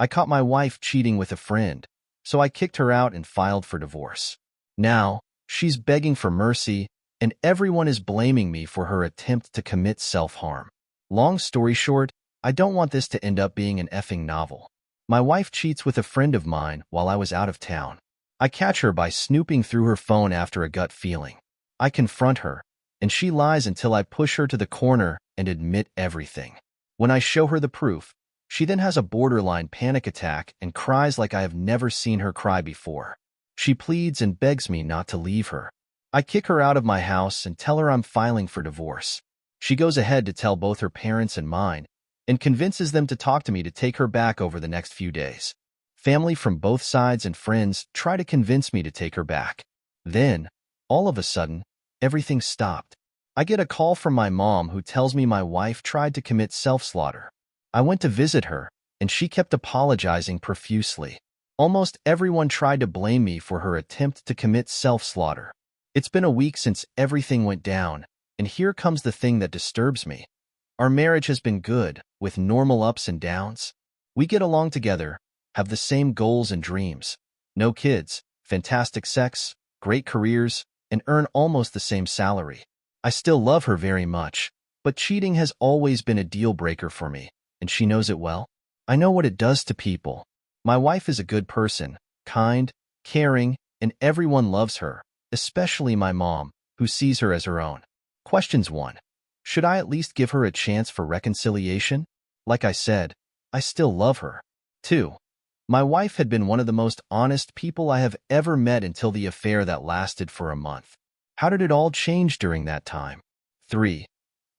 I caught my wife cheating with a friend, so I kicked her out and filed for divorce. Now, she's begging for mercy, and everyone is blaming me for her attempt to commit self-harm. Long story short, I don't want this to end up being an effing novel. My wife cheats with a friend of mine while I was out of town. I catch her by snooping through her phone after a gut feeling. I confront her, and she lies until I push her to the corner and admit everything. When I show her the proof, she then has a borderline panic attack and cries like I have never seen her cry before. She pleads and begs me not to leave her. I kick her out of my house and tell her I'm filing for divorce. She goes ahead to tell both her parents and mine, and convinces them to talk to me to take her back over the next few days. Family from both sides and friends try to convince me to take her back. Then, all of a sudden, everything stopped. I get a call from my mom who tells me my wife tried to commit self-slaughter. I went to visit her, and she kept apologizing profusely. Almost everyone tried to blame me for her attempt to commit self-slaughter. It's been a week since everything went down, and here comes the thing that disturbs me. Our marriage has been good, with normal ups and downs. We get along together, have the same goals and dreams. No kids, fantastic sex, great careers, and earn almost the same salary. I still love her very much, but cheating has always been a deal breaker for me, and she knows it well. I know what it does to people. My wife is a good person, kind, caring, and everyone loves her, especially my mom, who sees her as her own. Questions 1. Should I at least give her a chance for reconciliation? Like I said, I still love her. 2. My wife had been one of the most honest people I have ever met until the affair that lasted for a month. How did it all change during that time? 3.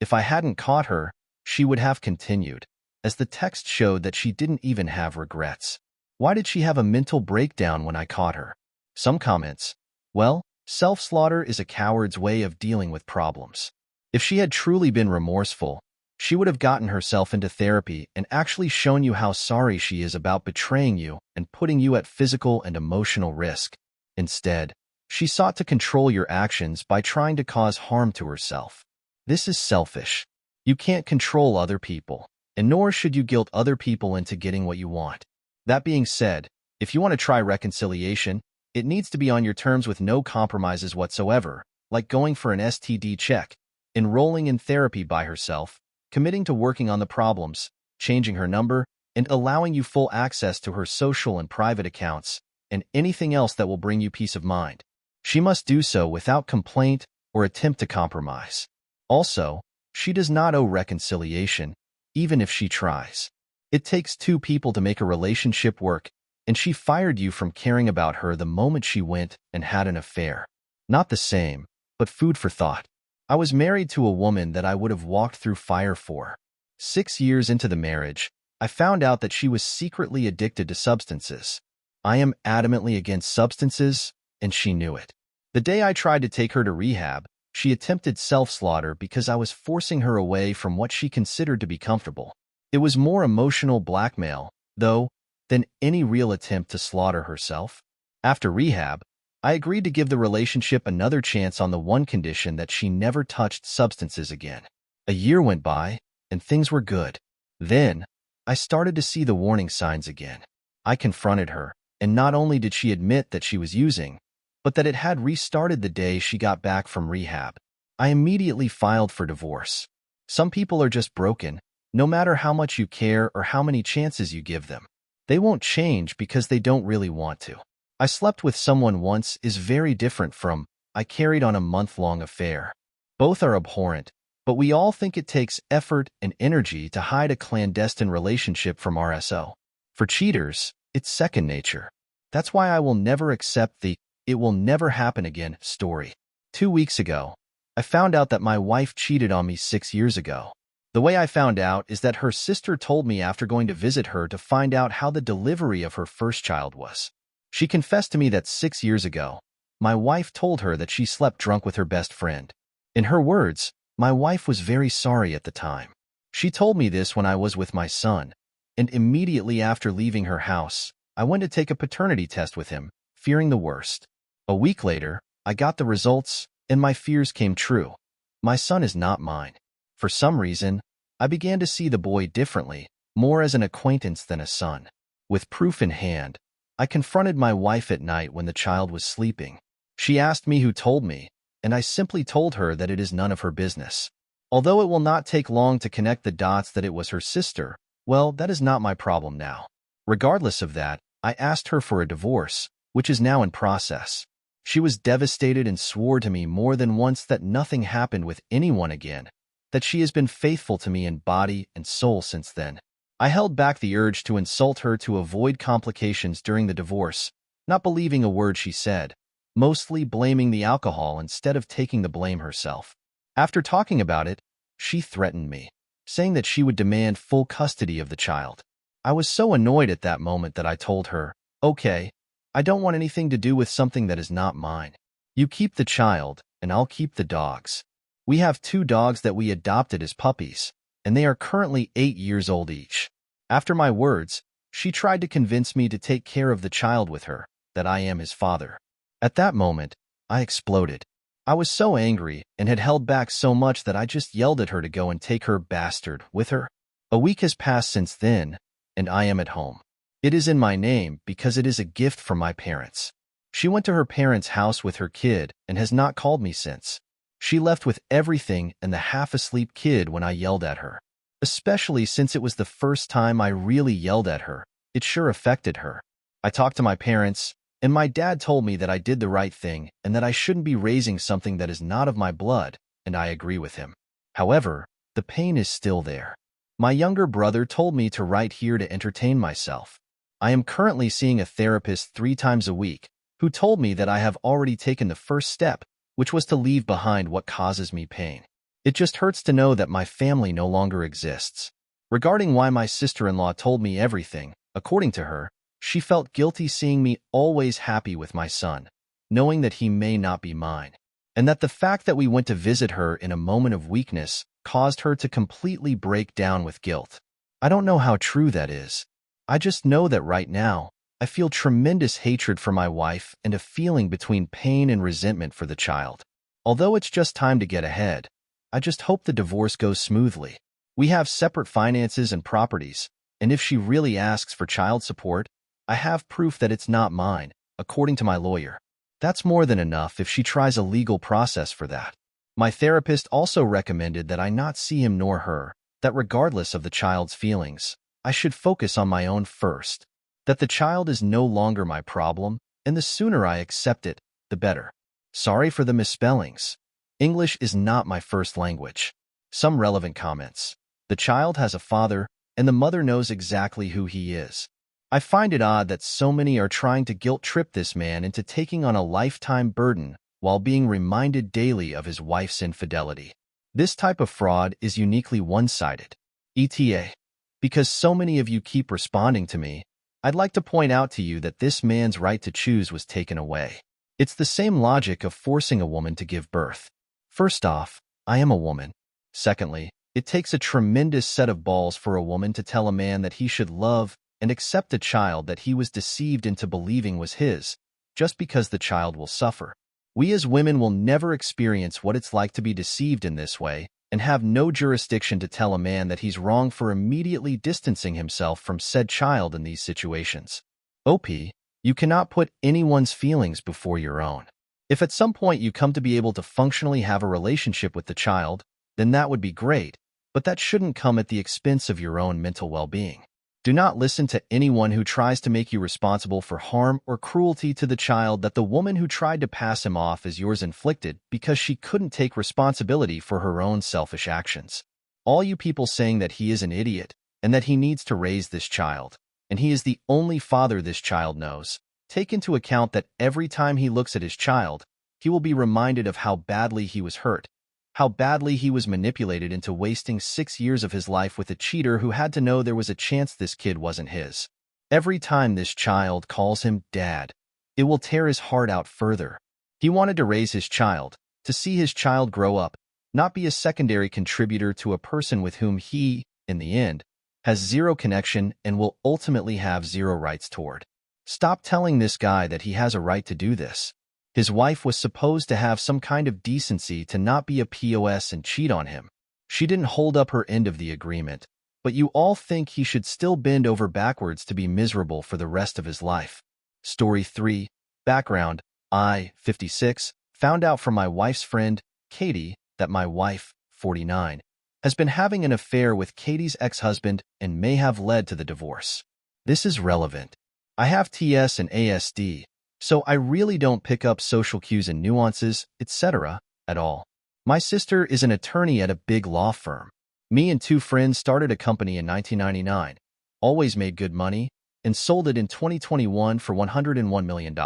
If I hadn't caught her, she would have continued, as the text showed that she didn't even have regrets. Why did she have a mental breakdown when I caught her? Some comments. Well, self-slaughter is a coward's way of dealing with problems. If she had truly been remorseful, she would have gotten herself into therapy and actually shown you how sorry she is about betraying you and putting you at physical and emotional risk. Instead, she sought to control your actions by trying to cause harm to herself. This is selfish. You can't control other people, and nor should you guilt other people into getting what you want. That being said, if you want to try reconciliation, it needs to be on your terms with no compromises whatsoever, like going for an STD check, enrolling in therapy by herself, committing to working on the problems, changing her number, and allowing you full access to her social and private accounts, and anything else that will bring you peace of mind. She must do so without complaint or attempt to compromise. Also, she does not owe reconciliation, even if she tries. It takes two people to make a relationship work, and she fired you from caring about her the moment she went and had an affair. Not the same, but food for thought. I was married to a woman that I would have walked through fire for. 6 years into the marriage, I found out that she was secretly addicted to substances. I am adamantly against substances, and she knew it. The day I tried to take her to rehab, she attempted self-slaughter because I was forcing her away from what she considered to be comfortable. It was more emotional blackmail, though, than any real attempt to slaughter herself. After rehab, I agreed to give the relationship another chance on the one condition that she never touched substances again. A year went by, and things were good. Then, I started to see the warning signs again. I confronted her, and not only did she admit that she was using, but that it had restarted the day she got back from rehab. I immediately filed for divorce. Some people are just broken, no matter how much you care or how many chances you give them. They won't change because they don't really want to. I slept with someone once is very different from, I carried on a month-long affair. Both are abhorrent, but we all think it takes effort and energy to hide a clandestine relationship from RSO. For cheaters, it's second nature. That's why I will never accept the "it will never happen again" story. 2 weeks ago, I found out that my wife cheated on me 6 years ago. The way I found out is that her sister told me after going to visit her to find out how the delivery of her first child was. She confessed to me that 6 years ago, my wife told her that she slept drunk with her best friend. In her words, my wife was very sorry at the time. She told me this when I was with my son, and immediately after leaving her house, I went to take a paternity test with him, fearing the worst. A week later, I got the results, and my fears came true. My son is not mine. For some reason, I began to see the boy differently, more as an acquaintance than a son. With proof in hand, I confronted my wife at night when the child was sleeping. She asked me who told me, and I simply told her that it is none of her business. Although it will not take long to connect the dots that it was her sister, well, that is not my problem now. Regardless of that, I asked her for a divorce, which is now in process. She was devastated and swore to me more than once that nothing happened with anyone again, that she has been faithful to me in body and soul since then. I held back the urge to insult her to avoid complications during the divorce, not believing a word she said, mostly blaming the alcohol instead of taking the blame herself. After talking about it, she threatened me, saying that she would demand full custody of the child. I was so annoyed at that moment that I told her, "Okay, I don't want anything to do with something that is not mine. You keep the child, and I'll keep the dogs. We have 2 dogs that we adopted as puppies, and they are currently 8 years old each." After my words, she tried to convince me to take care of the child with her, that I am his father. At that moment, I exploded. I was so angry and had held back so much that I just yelled at her to go and take her bastard with her. A week has passed since then, and I am at home. It is in my name because it is a gift from my parents. She went to her parents' house with her kid and has not called me since. She left with everything and the half-asleep kid when I yelled at her. Especially since it was the first time I really yelled at her, it sure affected her. I talked to my parents, and my dad told me that I did the right thing and that I shouldn't be raising something that is not of my blood, and I agree with him. However, the pain is still there. My younger brother told me to write here to entertain myself. I am currently seeing a therapist 3 times a week, who told me that I have already taken the first step, which was to leave behind what causes me pain. It just hurts to know that my family no longer exists. Regarding why my sister-in-law told me everything, according to her, she felt guilty seeing me always happy with my son, knowing that he may not be mine, and that the fact that we went to visit her in a moment of weakness caused her to completely break down with guilt. I don't know how true that is. I just know that right now, I feel tremendous hatred for my wife and a feeling between pain and resentment for the child. Although it's just time to get ahead, I just hope the divorce goes smoothly. We have separate finances and properties, and if she really asks for child support, I have proof that it's not mine, according to my lawyer. That's more than enough if she tries a legal process for that. My therapist also recommended that I not see him nor her, that regardless of the child's feelings, I should focus on my own first, that the child is no longer my problem, and the sooner I accept it, the better. Sorry for the misspellings. English is not my first language. Some relevant comments. The child has a father, and the mother knows exactly who he is. I find it odd that so many are trying to guilt-trip this man into taking on a lifetime burden while being reminded daily of his wife's infidelity. This type of fraud is uniquely one-sided. ETA. Because so many of you keep responding to me, I'd like to point out to you that this man's right to choose was taken away. It's the same logic of forcing a woman to give birth. First off, I am a woman. Secondly, it takes a tremendous set of balls for a woman to tell a man that he should love and accept a child that he was deceived into believing was his, just because the child will suffer. We as women will never experience what it's like to be deceived in this way and have no jurisdiction to tell a man that he's wrong for immediately distancing himself from said child in these situations. OP, you cannot put anyone's feelings before your own. If at some point you come to be able to functionally have a relationship with the child, then that would be great, but that shouldn't come at the expense of your own mental well-being. Do not listen to anyone who tries to make you responsible for harm or cruelty to the child that the woman who tried to pass him off as yours inflicted because she couldn't take responsibility for her own selfish actions. All you people saying that he is an idiot and that he needs to raise this child, and he is the only father this child knows, take into account that every time he looks at his child, he will be reminded of how badly he was hurt, how badly he was manipulated into wasting 6 years of his life with a cheater who had to know there was a chance this kid wasn't his. Every time this child calls him dad, it will tear his heart out further. He wanted to raise his child, to see his child grow up, not be a secondary contributor to a person with whom he, in the end, has zero connection and will ultimately have zero rights toward. Stop telling this guy that he has a right to do this. His wife was supposed to have some kind of decency to not be a POS and cheat on him. She didn't hold up her end of the agreement, but you all think he should still bend over backwards to be miserable for the rest of his life. Story 3. Background. I, 56, found out from my wife's friend, Katie, that my wife, 49, has been having an affair with Katie's ex-husband and may have led to the divorce. This is relevant. I have TS and ASD, so I really don't pick up social cues and nuances, etc., at all. My sister is an attorney at a big law firm. Me and two friends started a company in 1999, always made good money, and sold it in 2021 for $101 million.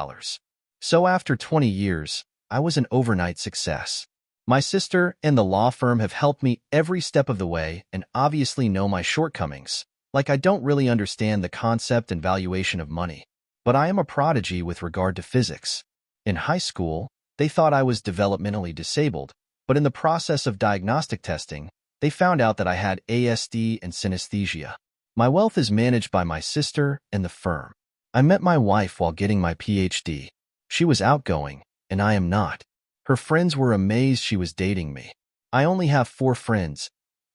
So after 20 years, I was an overnight success. My sister and the law firm have helped me every step of the way and obviously know my shortcomings, like I don't really understand the concept and valuation of money. But I am a prodigy with regard to physics. In high school, they thought I was developmentally disabled, but in the process of diagnostic testing, they found out that I had ASD and synesthesia. My wealth is managed by my sister and the firm. I met my wife while getting my PhD. She was outgoing, and I am not. Her friends were amazed she was dating me. I only have 4 friends,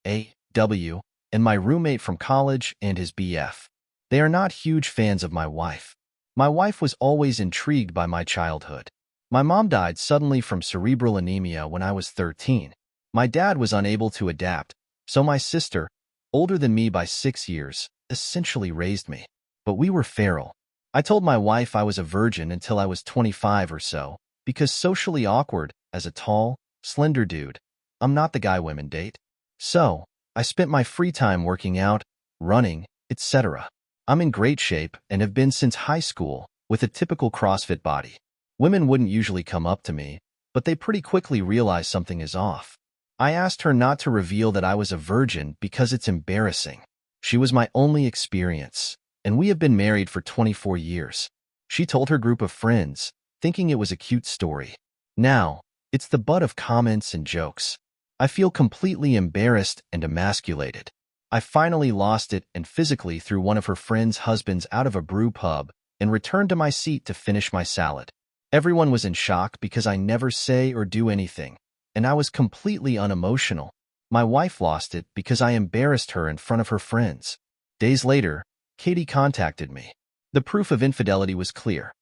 A, W, and my roommate from college and his BF. They are not huge fans of my wife. My wife was always intrigued by my childhood. My mom died suddenly from cerebral anemia when I was 13. My dad was unable to adapt, so my sister, older than me by 6 years, essentially raised me. But we were feral. I told my wife I was a virgin until I was 25 or so, because socially awkward, as a tall, slender dude, I'm not the guy women date. So, I spent my free time working out, running, etc. I'm in great shape and have been since high school, with a typical CrossFit body. Women wouldn't usually come up to me, but they pretty quickly realize something is off. I asked her not to reveal that I was a virgin because it's embarrassing. She was my only experience, and we have been married for 24 years. She told her group of friends, thinking it was a cute story. Now, it's the butt of comments and jokes. I feel completely embarrassed and emasculated. I finally lost it and physically threw one of her friend's husbands out of a brew pub and returned to my seat to finish my salad. Everyone was in shock because I never say or do anything, and I was completely unemotional. My wife lost it because I embarrassed her in front of her friends. Days later, Katie contacted me. The proof of infidelity was clear.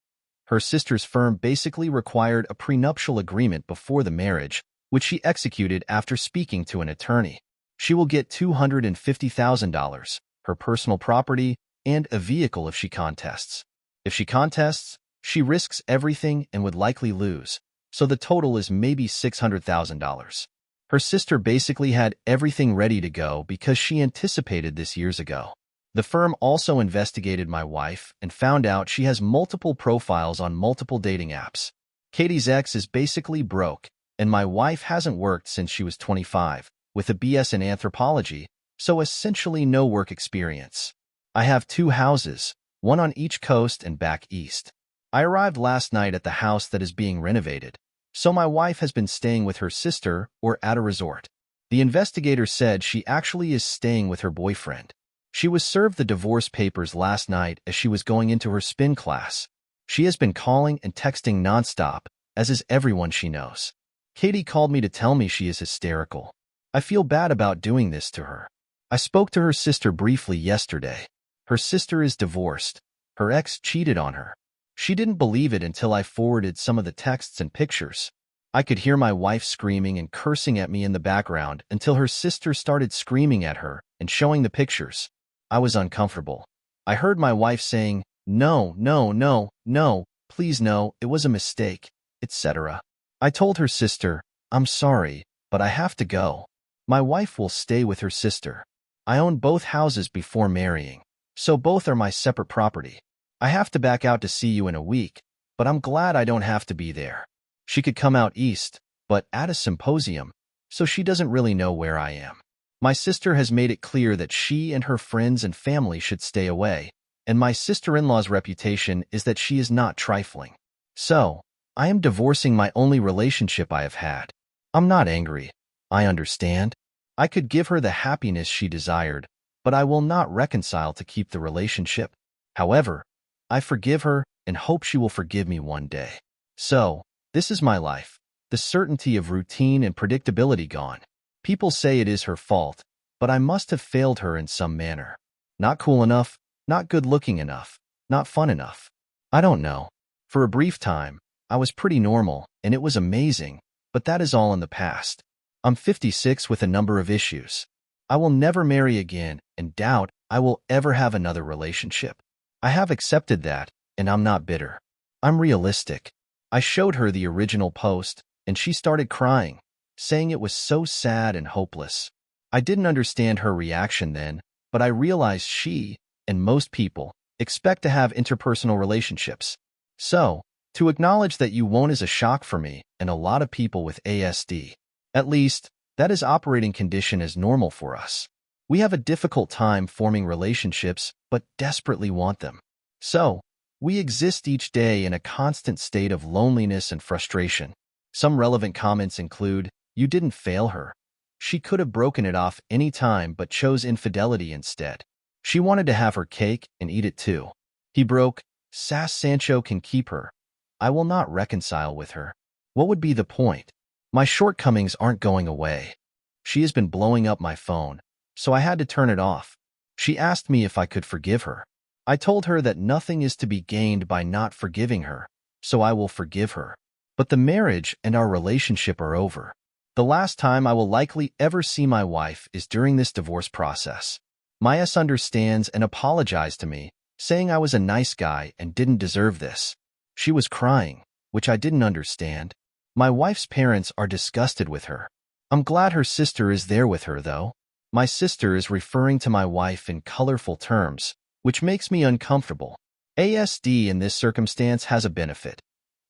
Her sister's firm basically required a prenuptial agreement before the marriage, which she executed after speaking to an attorney. She will get $250,000, her personal property, and a vehicle if she contests. If she contests, she risks everything and would likely lose, so the total is maybe $600,000. Her sister basically had everything ready to go because she anticipated this years ago. The firm also investigated my wife and found out she has multiple profiles on multiple dating apps. Katie's ex is basically broke, and my wife hasn't worked since she was 25, with a BS in anthropology, so essentially no work experience. I have 2 houses, one on each coast and back east. I arrived last night at the house that is being renovated, so my wife has been staying with her sister or at a resort. The investigator said she actually is staying with her boyfriend. She was served the divorce papers last night as she was going into her spin class. She has been calling and texting nonstop, as is everyone she knows. Katie called me to tell me she is hysterical. I feel bad about doing this to her. I spoke to her sister briefly yesterday. Her sister is divorced. Her ex cheated on her. She didn't believe it until I forwarded some of the texts and pictures. I could hear my wife screaming and cursing at me in the background until her sister started screaming at her and showing the pictures. I was uncomfortable. I heard my wife saying, "No, no, no, no, please no, it was a mistake," etc. I told her sister, "I'm sorry, but I have to go." My wife will stay with her sister. I own both houses before marrying, so both are my separate property. I have to back out to see you in a week, but I'm glad I don't have to be there. She could come out east, but at a symposium, so she doesn't really know where I am. My sister has made it clear that she and her friends and family should stay away, and my sister-in-law's reputation is that she is not trifling. So, I am divorcing my only relationship I have had. I'm not angry. I understand. I could give her the happiness she desired, but I will not reconcile to keep the relationship. However, I forgive her and hope she will forgive me one day. So, this is my life. The certainty of routine and predictability gone. People say it is her fault, but I must have failed her in some manner. Not cool enough, not good-looking enough, not fun enough. I don't know. For a brief time, I was pretty normal, and it was amazing, but that is all in the past. I'm 56 with a number of issues. I will never marry again and doubt I will ever have another relationship. I have accepted that, and I'm not bitter. I'm realistic. I showed her the original post, and she started crying, saying it was so sad and hopeless. I didn't understand her reaction then, but I realized she, and most people, expect to have interpersonal relationships. So, to acknowledge that you won't is a shock for me and a lot of people with ASD. At least, that is operating condition as normal for us. We have a difficult time forming relationships, but desperately want them. So, we exist each day in a constant state of loneliness and frustration. Some relevant comments include, "You didn't fail her. She could have broken it off any time but chose infidelity instead. She wanted to have her cake and eat it too. He broke. Sass Sancho can keep her. I will not reconcile with her. What would be the point? My shortcomings aren't going away. She has been blowing up my phone, so I had to turn it off. She asked me if I could forgive her. I told her that nothing is to be gained by not forgiving her, so I will forgive her. But the marriage and our relationship are over. The last time I will likely ever see my wife is during this divorce process. My ex understands and apologized to me, saying I was a nice guy and didn't deserve this. She was crying, which I didn't understand. My wife's parents are disgusted with her. I'm glad her sister is there with her, though. My sister is referring to my wife in colorful terms, which makes me uncomfortable. ASD in this circumstance has a benefit.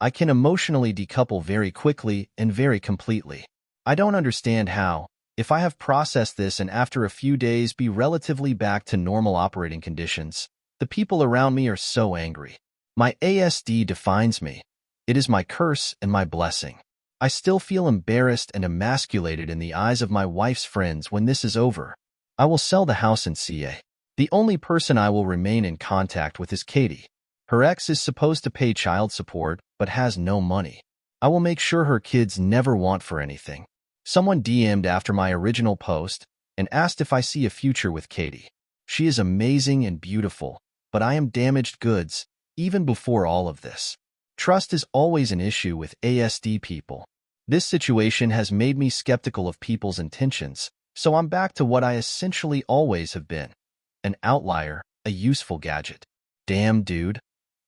I can emotionally decouple very quickly and very completely. I don't understand how, if I have processed this and after a few days be relatively back to normal operating conditions, the people around me are so angry. My ASD defines me. It is my curse and my blessing. I still feel embarrassed and emasculated in the eyes of my wife's friends when this is over. I will sell the house in CA. The only person I will remain in contact with is Katie. Her ex is supposed to pay child support but has no money. I will make sure her kids never want for anything. Someone DM'd after my original post and asked if I see a future with Katie. She is amazing and beautiful, but I am damaged goods, even before all of this. Trust is always an issue with ASD people. This situation has made me skeptical of people's intentions, so I'm back to what I essentially always have been. An outlier, a useful gadget. Damn, dude.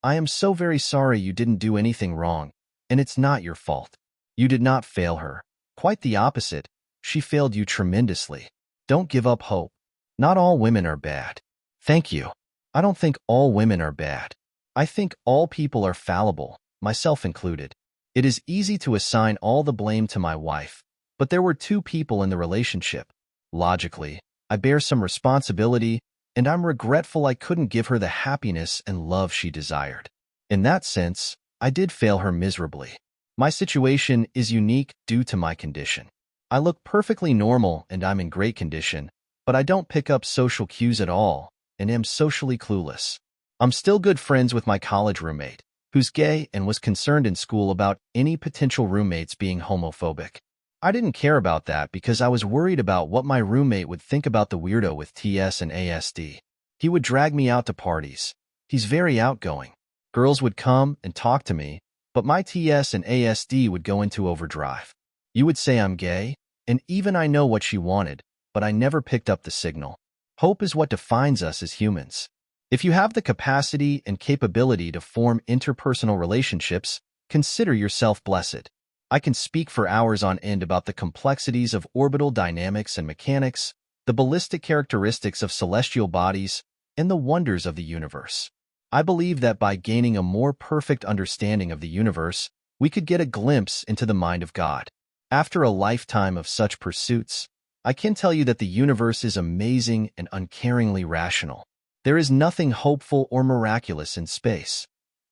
I am so very sorry you didn't do anything wrong, and it's not your fault. You did not fail her. Quite the opposite. She failed you tremendously. Don't give up hope. Not all women are bad. Thank you. I don't think all women are bad. I think all people are fallible, myself included. It is easy to assign all the blame to my wife, but there were two people in the relationship. Logically, I bear some responsibility, and I'm regretful I couldn't give her the happiness and love she desired. In that sense, I did fail her miserably. My situation is unique due to my condition. I look perfectly normal and I'm in great condition, but I don't pick up social cues at all and am socially clueless. I'm still good friends with my college roommate, who's gay and was concerned in school about any potential roommates being homophobic. I didn't care about that because I was worried about what my roommate would think about the weirdo with TS and ASD. He would drag me out to parties. He's very outgoing. Girls would come and talk to me, but my TS and ASD would go into overdrive. You would say I'm gay, and even I know what she wanted, but I never picked up the signal. Hope is what defines us as humans. If you have the capacity and capability to form interpersonal relationships, consider yourself blessed. I can speak for hours on end about the complexities of orbital dynamics and mechanics, the ballistic characteristics of celestial bodies, and the wonders of the universe. I believe that by gaining a more perfect understanding of the universe, we could get a glimpse into the mind of God. After a lifetime of such pursuits, I can tell you that the universe is amazing and uncaringly rational. There is nothing hopeful or miraculous in space.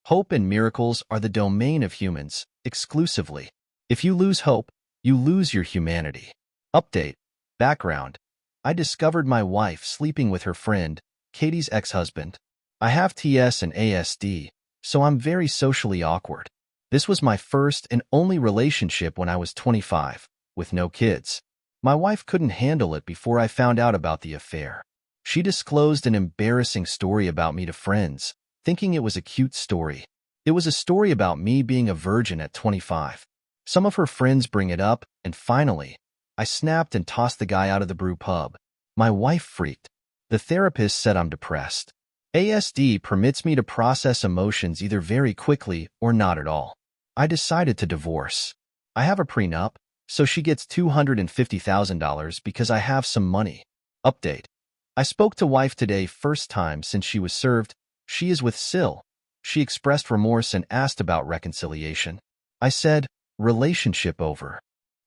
Hope and miracles are the domain of humans, exclusively. If you lose hope, you lose your humanity. Update. Background. I discovered my wife sleeping with her friend, Katie's ex-husband. I have TS and ASD, so I'm very socially awkward. This was my first and only relationship when I was 25, with no kids. My wife couldn't handle it before I found out about the affair. She disclosed an embarrassing story about me to friends, thinking it was a cute story. It was a story about me being a virgin at 25. Some of her friends bring it up, and finally, I snapped and tossed the guy out of the brew pub. My wife freaked. The therapist said I'm depressed. ASD permits me to process emotions either very quickly or not at all. I decided to divorce. I have a prenup, so she gets $250,000 because I have some money. Update. I spoke to wife today first time since she was served. She is with Sil. She expressed remorse and asked about reconciliation. I said, relationship over.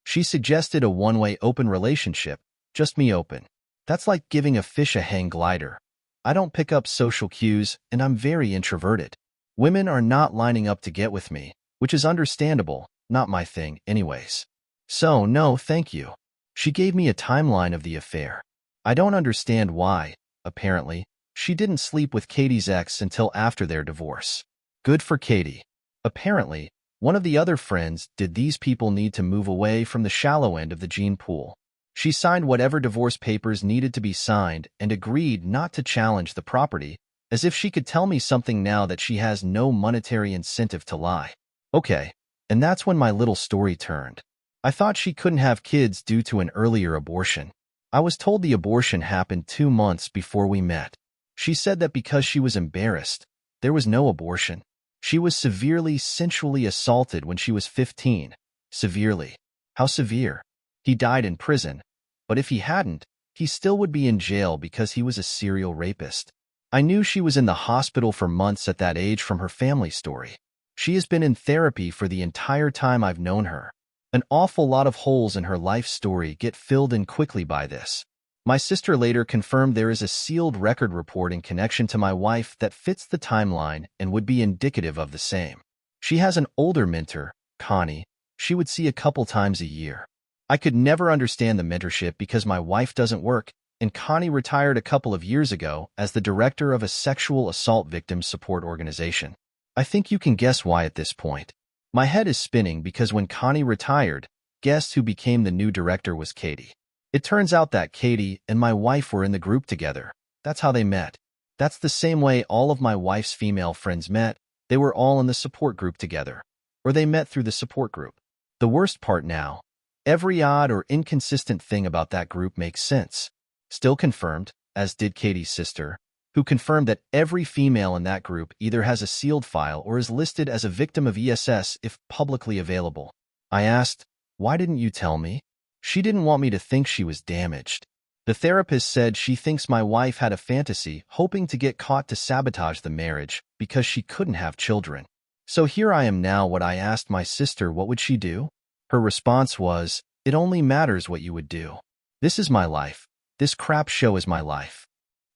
She suggested a one-way open relationship, just me open. That's like giving a fish a hang glider. I don't pick up social cues, and I'm very introverted. Women are not lining up to get with me, which is understandable, not my thing anyways. So, no, thank you. She gave me a timeline of the affair. I don't understand why, apparently, she didn't sleep with Katie's ex until after their divorce. Good for Katie. Apparently, one of the other friends did these people need to move away from the shallow end of the gene pool. She signed whatever divorce papers needed to be signed and agreed not to challenge the property, as if she could tell me something now that she has no monetary incentive to lie. Okay, and that's when my little story turned. I thought she couldn't have kids due to an earlier abortion. I was told the abortion happened 2 months before we met. She said that because she was embarrassed, there was no abortion. She was severely sensually assaulted when she was 15. Severely. How severe? He died in prison, but if he hadn't, he still would be in jail because he was a serial rapist. I knew she was in the hospital for months at that age from her family story. She has been in therapy for the entire time I've known her. An awful lot of holes in her life story get filled in quickly by this. My sister later confirmed there is a sealed record report in connection to my wife that fits the timeline and would be indicative of the same. She has an older mentor, Connie, she would see a couple times a year. I could never understand the mentorship because my wife doesn't work, and Connie retired a couple of years ago as the director of a sexual assault victims support organization. I think you can guess why at this point. My head is spinning because when Connie retired, guess who became the new director was Katie. It turns out that Katie and my wife were in the group together. That's how they met. That's the same way all of my wife's female friends met. They were all in the support group together. Or they met through the support group. The worst part now, every odd or inconsistent thing about that group makes sense. Still confirmed, as did Katie's sister, who confirmed that every female in that group either has a sealed file or is listed as a victim of ESS if publicly available. I asked, why didn't you tell me? She didn't want me to think she was damaged. The therapist said she thinks my wife had a fantasy hoping to get caught to sabotage the marriage because she couldn't have children. So here I am now. What I asked my sister, what would she do? Her response was, it only matters what you would do. This is my life. This crap show is my life.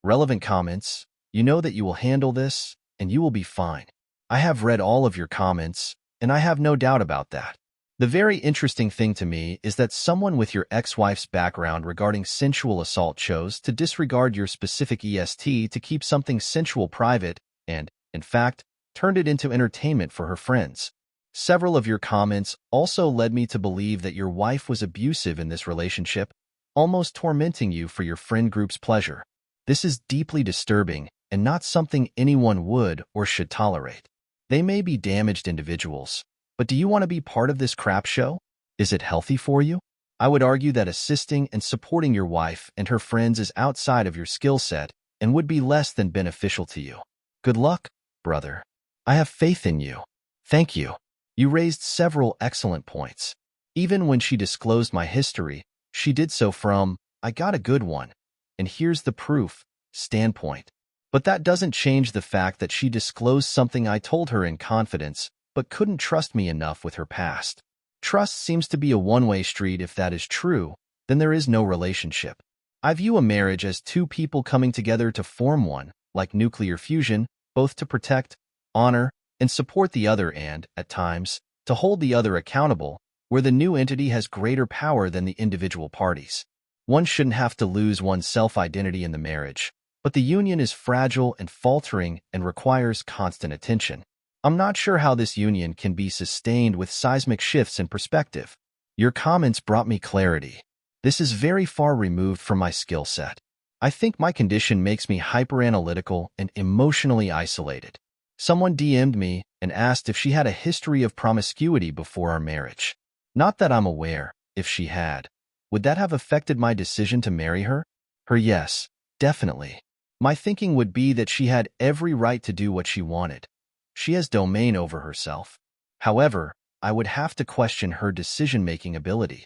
Relevant comments, you know that you will handle this, and you will be fine. I have read all of your comments, and I have no doubt about that. The very interesting thing to me is that someone with your ex-wife's background regarding sensual assault chose to disregard your specific EST to keep something sensual private and, in fact, turned it into entertainment for her friends. Several of your comments also led me to believe that your wife was abusive in this relationship, almost tormenting you for your friend group's pleasure. This is deeply disturbing and not something anyone would or should tolerate. They may be damaged individuals, but do you want to be part of this crap show? Is it healthy for you? I would argue that assisting and supporting your wife and her friends is outside of your skill set and would be less than beneficial to you. Good luck, brother. I have faith in you. Thank you. You raised several excellent points. Even when she disclosed my history, she did so from, I got a good one, and here's the proof, standpoint. But that doesn't change the fact that she disclosed something I told her in confidence, but couldn't trust me enough with her past. Trust seems to be a one-way street. If that is true, then there is no relationship. I view a marriage as two people coming together to form one, like nuclear fusion, both to protect, honor, and support the other and, at times, to hold the other accountable, where the new entity has greater power than the individual parties. One shouldn't have to lose one's self-identity in the marriage, but the union is fragile and faltering and requires constant attention. I'm not sure how this union can be sustained with seismic shifts in perspective. Your comments brought me clarity. This is very far removed from my skill set. I think my condition makes me hyperanalytical and emotionally isolated. Someone DM'd me and asked if she had a history of promiscuity before our marriage. Not that I'm aware, if she had. Would that have affected my decision to marry her? Her yes, definitely. My thinking would be that she had every right to do what she wanted. She has domain over herself. However, I would have to question her decision-making ability.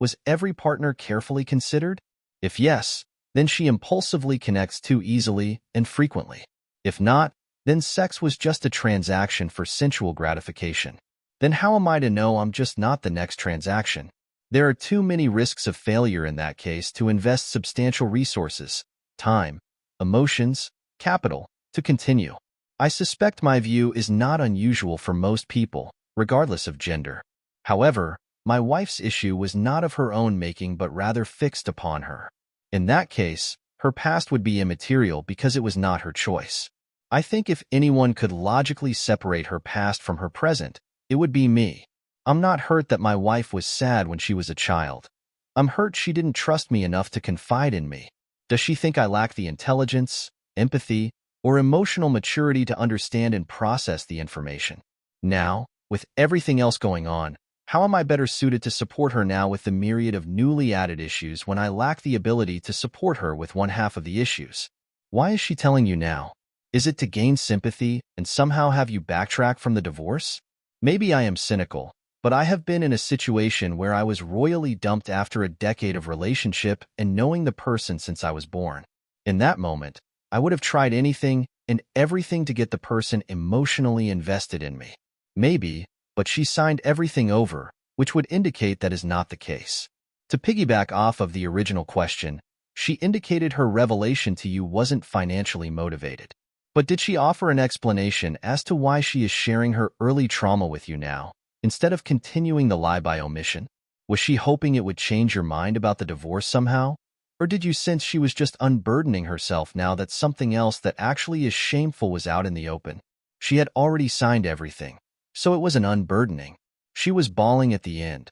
Was every partner carefully considered? If yes, then she impulsively connects too easily and frequently. If not, then sex was just a transaction for sensual gratification. Then how am I to know I'm just not the next transaction? There are too many risks of failure in that case to invest substantial resources, time, emotions, capital, to continue. I suspect my view is not unusual for most people, regardless of gender. However, my wife's issue was not of her own making but rather fixed upon her. In that case, her past would be immaterial because it was not her choice. I think if anyone could logically separate her past from her present, it would be me. I'm not hurt that my wife was sad when she was a child. I'm hurt she didn't trust me enough to confide in me. Does she think I lack the intelligence, empathy, or emotional maturity to understand and process the information? Now, with everything else going on, how am I better suited to support her now with the myriad of newly added issues when I lack the ability to support her with one half of the issues? Why is she telling you now? Is it to gain sympathy and somehow have you backtrack from the divorce? Maybe I am cynical, but I have been in a situation where I was royally dumped after a decade of relationship and knowing the person since I was born. In that moment, I would have tried anything and everything to get the person emotionally invested in me. Maybe, but she signed everything over, which would indicate that is not the case. To piggyback off of the original question, she indicated her revelation to you wasn't financially motivated. But did she offer an explanation as to why she is sharing her early trauma with you now, instead of continuing the lie by omission? Was she hoping it would change your mind about the divorce somehow? Or did you sense she was just unburdening herself now that something else that actually is shameful was out in the open? She had already signed everything, so it was an unburdening. She was bawling at the end.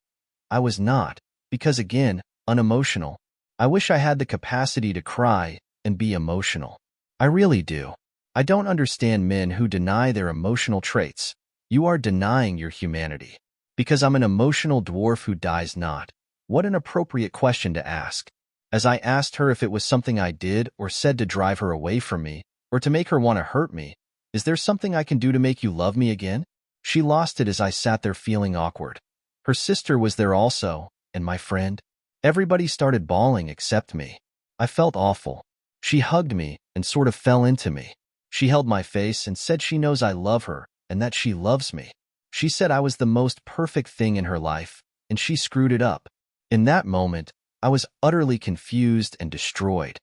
I was not, because again, unemotional. I wish I had the capacity to cry and be emotional. I really do. I don't understand men who deny their emotional traits. You are denying your humanity. Because I'm an emotional dwarf who dies not. What an appropriate question to ask. As I asked her if it was something I did or said to drive her away from me, or to make her want to hurt me, is there something I can do to make you love me again? She lost it as I sat there feeling awkward. Her sister was there also, and my friend. Everybody started bawling except me. I felt awful. She hugged me and sort of fell into me. She held my face and said she knows I love her and that she loves me. She said I was the most perfect thing in her life, and she screwed it up. In that moment, I was utterly confused and destroyed.